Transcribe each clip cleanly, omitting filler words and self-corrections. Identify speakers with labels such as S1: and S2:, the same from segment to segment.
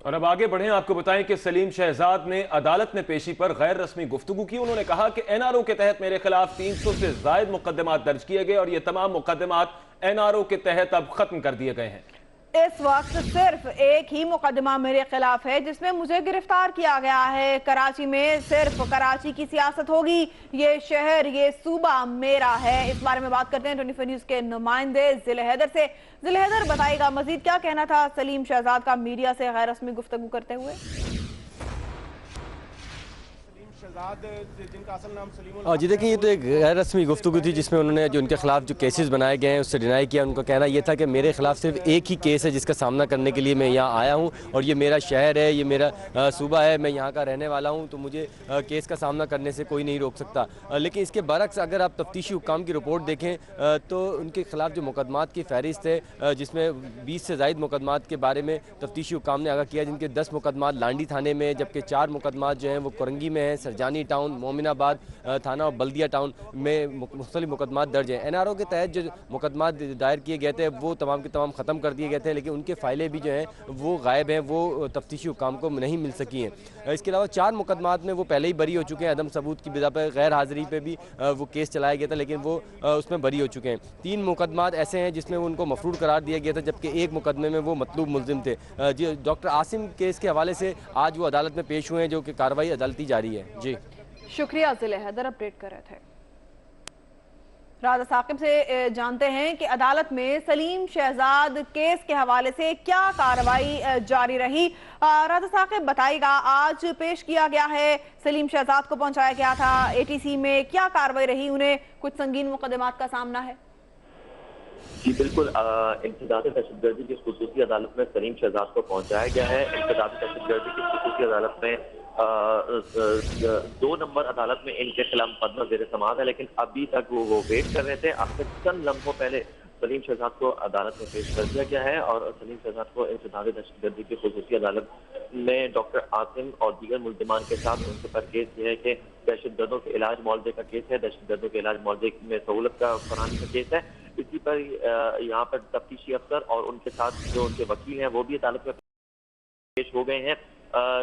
S1: और अब आगे बढ़ें, आपको बताएं कि सलीम शहजाद ने अदालत में पेशी पर गैर रस्मी गुफ्तगू की। उन्होंने कहा कि एनआरओ के तहत मेरे खिलाफ 300 से जायद मुकदमात दर्ज किए गए और ये तमाम मुकदमात एनआरओ के तहत अब खत्म कर दिए गए हैं।
S2: इस वक्त सिर्फ एक ही मुकदमा मेरे खिलाफ है जिसमें मुझे गिरफ्तार किया गया है। कराची में सिर्फ कराची की सियासत होगी। ये शहर, ये सूबा मेरा है। इस बारे में बात करते हैं 24 न्यूज के नुमाइंदे जिले हैदर से। जिले हैदर, बताइएगा मजीद क्या कहना था सलीम शहजाद का मीडिया से गैर रस्मी गुफ्तगू करते हुए?
S3: जी देखिए, ये तो एक गैर रस्मी गुफ्तगू थी जिसमें उन्होंने जो उनके खिलाफ जो केसेस बनाए गए हैं उससे डिनाई किया। उनका कहना ये था कि मेरे खिलाफ सिर्फ एक ही केस है जिसका सामना करने के लिए मैं यहाँ आया हूँ और ये मेरा शहर है, ये मेरा सूबा है, मैं यहाँ का रहने वाला हूँ, तो मुझे केस का सामना करने से कोई नहीं रोक सकता। लेकिन इसके बरक्स अगर आप तफ्तीशी हुक्काम की रिपोर्ट देखें तो उनके खिलाफ जो मुकदमात की फहरिस्त है जिसमें 20 से ज़ायद मुकदमात के बारे में तफ्तीशी हुक्काम ने आगाह किया, जिनके 10 मुकदमात लांडी थाने में, जबकि 4 मुकदमात जो हैं वो कोरंगी में हैं, सरजानी टाउन, मोमिनाबाद थाना और बल्दिया टाउन में मुख्तलिफ मुकदमात दर्ज हैं। एनआरओ के तहत जो मुकदमात दायर किए गए थे वो तमाम के तमाम ख़त्म कर दिए गए थे, लेकिन उनके फाइलें भी जो हैं वो गायब हैं, वो तफ्तीशी हुक्काम को नहीं मिल सकी हैं। इसके अलावा 4 मुकदमात में वो पहले ही बरी हो चुके हैं। अदम सबूत की बिना पर गैर हाज़िरी पर भी वो केस चलाया गया था, लेकिन वो उसमें बरी हो चुके हैं। 3 मुकदमात ऐसे हैं जिसमें उनको मफरूर करार दिया गया था, जबकि एक मुकदमे में वो मतलूब मुलजिम थे। जी, डॉक्टर आसिम केस के हवाले से आज वो अदालत में पेश हुए हैं, जो कि कार्रवाई अदालती जारी है। जी
S2: शुक्रिया, जिले हैदर अपडेट कर रहे थे। राजा साकिब से जानते हैं कि अदालत में सलीम शहजाद केस के हवाले से क्या कार्रवाई जारी रही। राजा साकिब, बताइएगा, आज पेश किया गया है, सलीम शहजाद को पहुंचाया गया था एटीसी में, क्या कार्रवाई रही? उन्हें कुछ संगीन मुकदमात का सामना है।
S4: जी बिल्कुल, इंतज़ामी दहशतगर्दी की खुसूसी अदालत में सलीम शहजाद को पहुंचाया गया है। इंतज़ामी दहशतगर्दी की खुसूसी अदालत में 2 नंबर अदालत में इनके खिलाफ मुकदमा ज़ेर समाअत है, लेकिन अभी तक वो वेट कर रहे थे। अब से चंद लम्हों पहले सलीम शहजाद को अदालत में पेश कर दिया गया है और सलीम शहजाद को इंतज़ामी दहशतगर्दी की खुसूसी अदालत में डॉक्टर आसिम और दीगर मुल्जिमान के साथ उनके पर केस यह है कि दहशतगर्दों के इलाज मुआवजे का केस है, दहशतगर्दों के इलाज मुआवजे में सहूलत का फराहमी का केस है। इसी पर यहाँ पर तफ्तीशी अफसर और उनके साथ जो उनके वकील हैं वो भी अदालत में पेश हो गए हैं।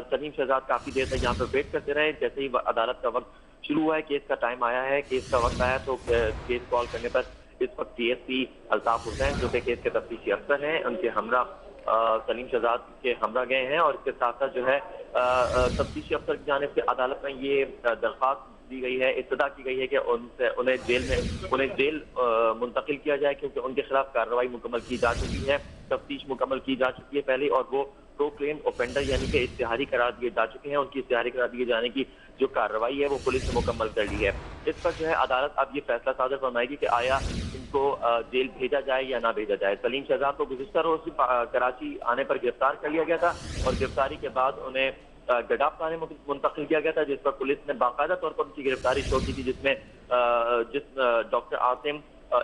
S4: सलीम शहजाद काफी देर तक यहाँ पर वेट करते रहे। जैसे ही अदालत का वक्त शुरू हुआ है, केस का टाइम आया है, केस का वक्त आया, तो केस कॉल करने पर इस वक्त टीएसपी अल्ताफ हुसैन जो कि केस के तफ्तीशी अफसर हैं, उनके हमरा सलीम शहजाद के हमरा गए हैं और इसके साथ साथ जो है तफ्तीशी अफसर की जानिब से अदालत में ये दरख्वास्त दी गई है, इत्तदा की गई है कि उन्हें जेल मुंतकिल किया जाए, क्योंकि उनके खिलाफ कार्रवाई मुकम्मल की जा चुकी है, तफ्तीश मुकम्मल की जा चुकी है पहले, और वो प्रोक्लेम ऑफेंडर यानी कि इश्तिहारी करार दिए जा चुके हैं। उनकी इश्तिहारी करार दिए जाने की जो कार्रवाई है वो पुलिस ने मुकम्मल कर ली है। इस पर जो है अदालत अब ये फैसला सादर फरमाएगी कि आया इनको जेल भेजा जाए या ना भेजा जाए। सलीम शहजाद को गुज़िश्ता रोज कराची आने पर गिरफ्तार कर लिया गया था और गिरफ्तारी के बाद उन्हें गडाफ थाने में मुंतकिल किया गया था, जिस पर पुलिस ने बाकायदा तौर पर उनकी गिरफ्तारी शो की थी, जिसमें डॉक्टर आसिम,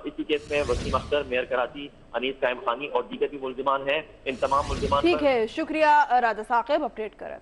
S4: इसी केस में वसीम अख्तर, मेयर कराची अनीस कायम खानी और दीगर भी मुल्जिमान हैं। इन तमाम मुल्जिमान
S2: ठीक है, शुक्रिया राजा साकिब, अपडेट कर रहे थे।